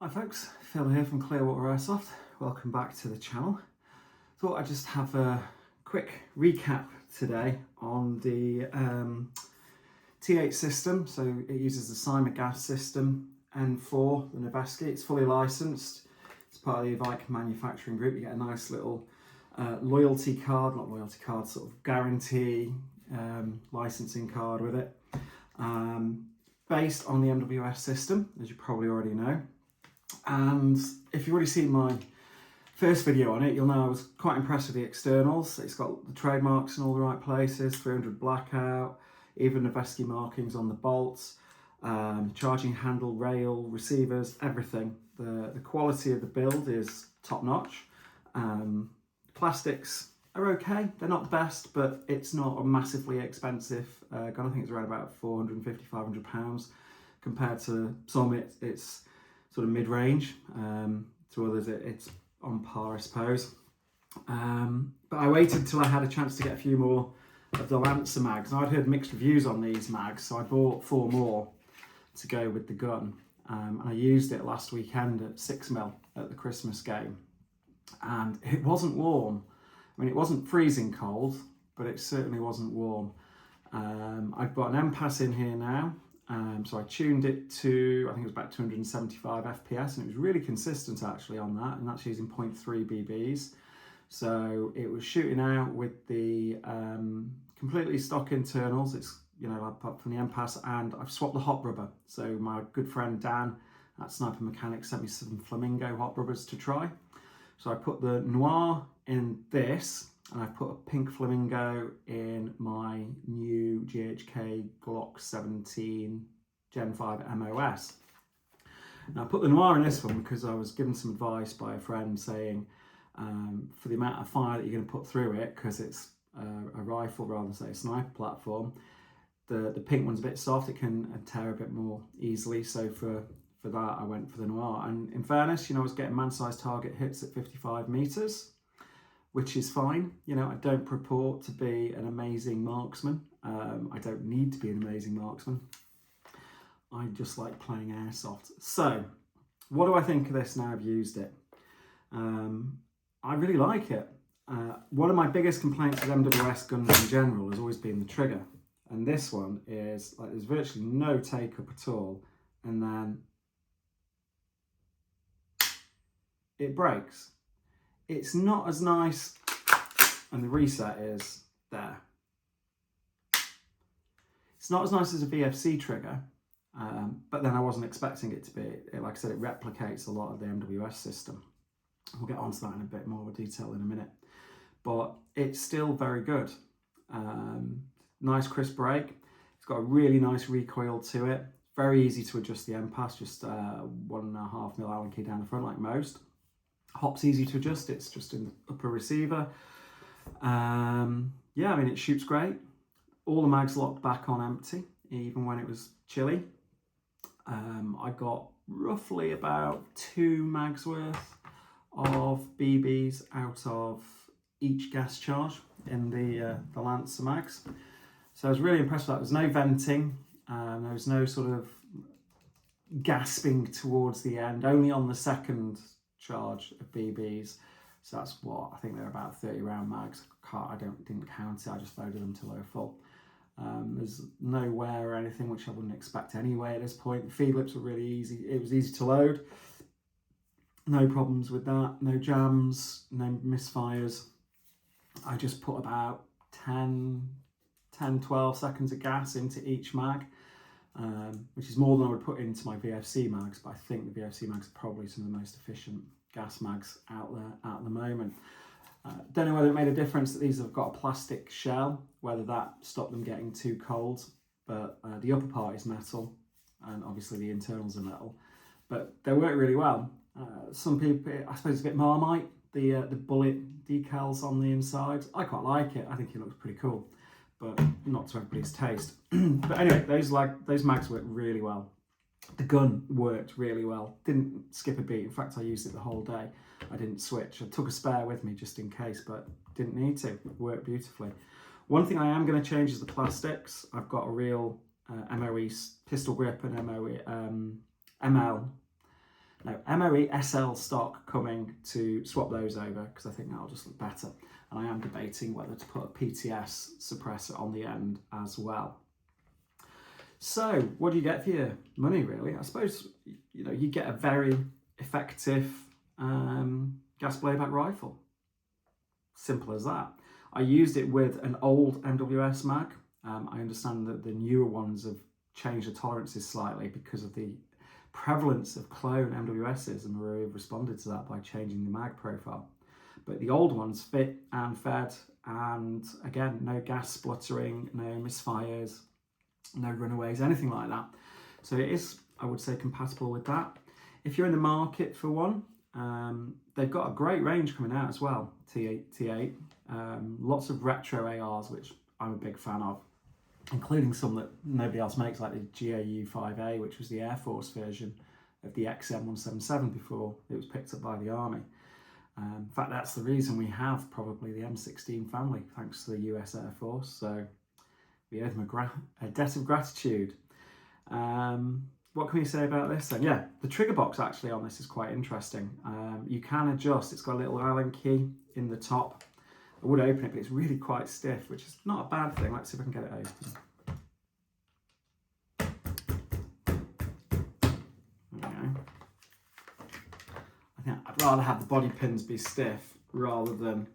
Hi folks, Phil here from Clearwater Airsoft. Welcome back to the channel. Thought I'd just have a quick recap today on the T8 system. So it uses the Cyma gas system N4, the Noveski. It's fully licensed. It's part of the Viking manufacturing group. You get a nice little loyalty card, not loyalty card, sort of guarantee licensing card with it. Based on the MWS system, as you probably already know. And if you've already seen my first video on it, you'll know I was quite impressed with the externals. It's got the trademarks in all the right places, 300 blackout, even Noveski markings on the bolts, charging handle, rail, receivers, everything. The quality of the build is top notch. Plastics are okay, they're not the best, but it's not a massively expensive gun. I think it's around about 450, 500 pounds. Compared to some, it's sort of mid-range. To others it's on par, I suppose. But I waited till I had a chance to get a feil more of the Lancer mags. I'd heard mixed reviews on these mags, so I bought 4 more to go with the gun. I used it last weekend at 6mm at the Christmas game, and it wasn't warm. I mean, it wasn't freezing cold, but it certainly wasn't warm. I've got an MPAS in here now. So I tuned it to, I think it was about 275 FPS, and it was really consistent actually on that, and that's using 0.3 BBs. So it was shooting out with the completely stock internals. It's, you know, I put from the MPAS, and I've swapped the hot rubber. So my good friend Dan at Sniper Mechanics sent me some Flamingo hot rubbers to try. So I put the Noir in this, and I've put a pink Flamingo in my new GHK Glock 17 Gen 5 MOS. Now I put the Noir in this one because I was given some advice by a friend saying for the amount of fire that you're going to put through it, because it's a rifle rather than say a sniper platform, the pink one's a bit soft, it can tear a bit more easily. So for that I went for the Noir, and in fairness, you know, I was getting man-sized target hits at 55 meters, which is fine. You know, I don't purport to be an amazing marksman. I don't need to be an amazing marksman. I just like playing airsoft. So what do I think of this now I've used it? I really like it. One of my biggest complaints with MWS guns in general has always been the trigger. And this one is like, there's virtually no take up at all. And then it breaks. It's not as nice, and the reset is there. It's not as nice as a VFC trigger, but then I wasn't expecting it to be. Like I said, it replicates a lot of the MWS system. We'll get onto that in a bit more detail in a minute. But it's still very good. Nice crisp break. It's got a really nice recoil to it. Very easy to adjust the MPAS, just 1.5mm Allen key down the front like most. Hop's easy to adjust, it's just in the upper receiver. Yeah, I mean, it shoots great. All the mags locked back on empty, even when it was chilly. I got roughly about 2 mags worth of BBs out of each gas charge in the Lancer mags. So I was really impressed with that. There's no venting, there was no sort of gasping towards the end, only on the second charge of BBs. So that's what, I think they're about 30 round mags. Didn't count it, I just loaded them till they were full. There's no wear or anything, which I wouldn't expect anyway at this point. The feed lips were really easy, it was easy to load. No problems with that, no jams, no misfires. I just put about 10-12 seconds of gas into each mag, which is more than I would put into my VFC mags, but I think the VFC mags are probably some of the most efficient gas mags out there at the moment. Don't know whether it made a difference that these have got a plastic shell, whether that stopped them getting too cold, but the upper part is metal, and obviously the internals are metal, but they work really well. Some people, I suppose it's a bit Marmite, the bullet decals on the inside. I quite like it, I think it looks pretty cool, but not to everybody's taste. But anyway, those mags work really well. The gun worked really well, didn't skip a beat. In fact, I used it the whole day. I didn't switch. I took a spare with me just in case, but didn't need to. It worked beautifully. One thing I am going to change is the plastics. I've got a real MOE pistol grip and MOE ML No, MOE SL stock coming to swap those over because I think that'll just look better. And I am debating whether to put a PTS suppressor on the end as well. So what do you get for your money, really? I suppose, you know, you get a very effective gas blowback rifle. Simple as that. I used it with an old MWS mag. I understand that the newer ones have changed the tolerances slightly because of the prevalence of clone MWSs, and we've responded to that by changing the mag profile. But the old ones fit and fed, and again, no gas spluttering, no misfires, no runaways, anything like that. So it is, I would say, compatible with that. If you're in the market for one, they've got a great range coming out as well, T8. Lots of retro ARs, which I'm a big fan of, including some that nobody else makes, like the GAU-5A, which was the Air Force version of the XM177 before it was picked up by the Army. In fact, that's the reason we have probably the M16 family, thanks to the US Air Force. So we owe them a debt of gratitude. What can we say about this then? Yeah, the trigger box actually on this is quite interesting. You can adjust, it's got a little Allen key in the top. I would open it, but it's really quite stiff, which is not a bad thing. Let's see if I can get it open. There we go. I think I'd rather have the body pins be stiff rather than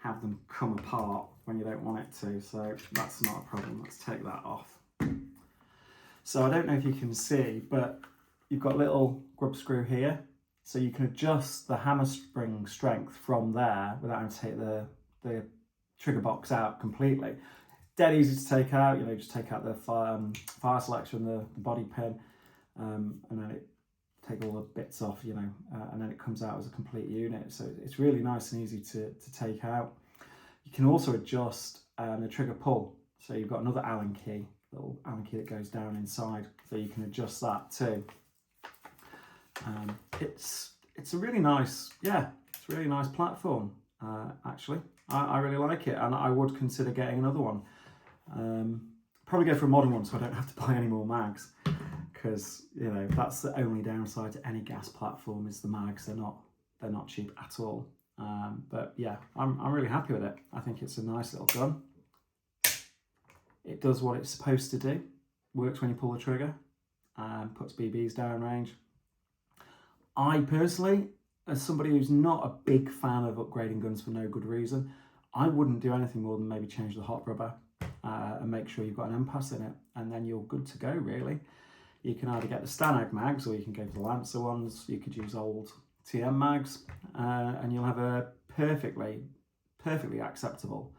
have them come apart when you don't want it to. So that's not a problem. Let's take that off. So I don't know if you can see, but you've got a little grub screw here. So you can adjust the hammer spring strength from there without having to take the trigger box out completely. Dead easy to take out, you know, just take out the fire selector and the body pin, and then it take all the bits off, you know, and then it comes out as a complete unit. So it's really nice and easy to take out. You can also adjust the trigger pull. So you've got another Allen key, little Allen key that goes down inside, so you can adjust that too. It's a really nice, yeah, it's a really nice platform, actually. I really like it, and I would consider getting another one. Probably go for a modern one so I don't have to buy any more mags, because, you know, that's the only downside to any gas platform is the mags. They're not cheap at all. But yeah, I'm really happy with it. I think it's a nice little gun. It does what it's supposed to do. Works when you pull the trigger, puts BBs down range. I personally, as somebody who's not a big fan of upgrading guns for no good reason, I wouldn't do anything more than maybe change the hot rubber and make sure you've got an impasse in it, and then you're good to go, really. You can either get the Stanag mags, or you can go for the Lancer ones. You could use old TM mags, and you'll have a perfectly acceptable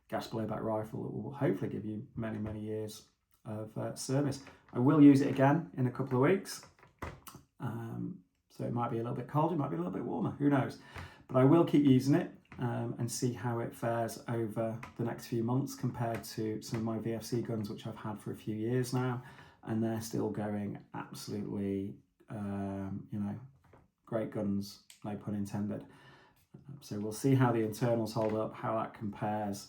gas blowback rifle that will hopefully give you many, many years of service. I will use it again in a couple of weeks. So it might be a little bit cold, it might be a little bit warmer, who knows? But I will keep using it and see how it fares over the next few months compared to some of my VFC guns, which I've had for a few years now, and they're still going absolutely, you know, great guns, no pun intended. So we'll see how the internals hold up, how that compares,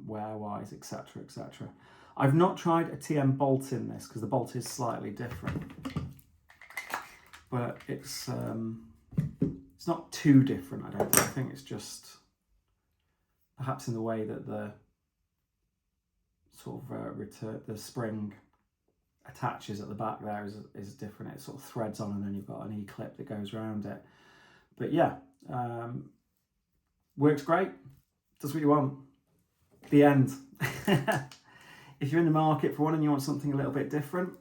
wear-wise, etc, etc. I've not tried a TM bolt in this because the bolt is slightly different. But it's not too different, I don't think. I think it's just perhaps in the way that the sort of the spring attaches at the back there is different. It sort of threads on, and then you've got an E-clip that goes around it. But yeah, works great. Does what you want. The end. If you're in the market for one and you want something a little bit different,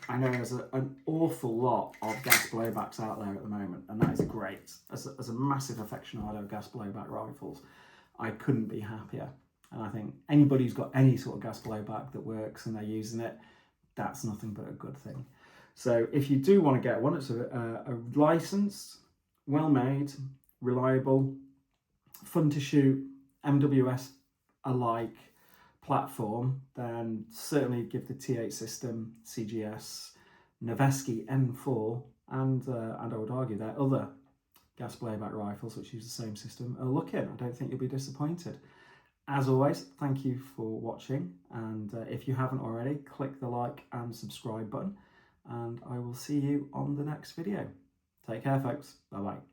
I know there's an awful lot of gas blowbacks out there at the moment, and that is great. As a massive aficionado of gas blowback rifles, I couldn't be happier. And I think anybody who's got any sort of gas blowback that works and they're using it, that's nothing but a good thing. So if you do want to get one, it's a licensed, well-made, reliable, fun to shoot, MWS alike platform, then certainly give the T8 system, CGS, Noveske N4, and I would argue their other gas blowback rifles, which use the same system, a look in. I don't think you'll be disappointed. As always, thank you for watching, and if you haven't already, click the like and subscribe button. and I will see you on the next video. Take care, folks. Bye bye.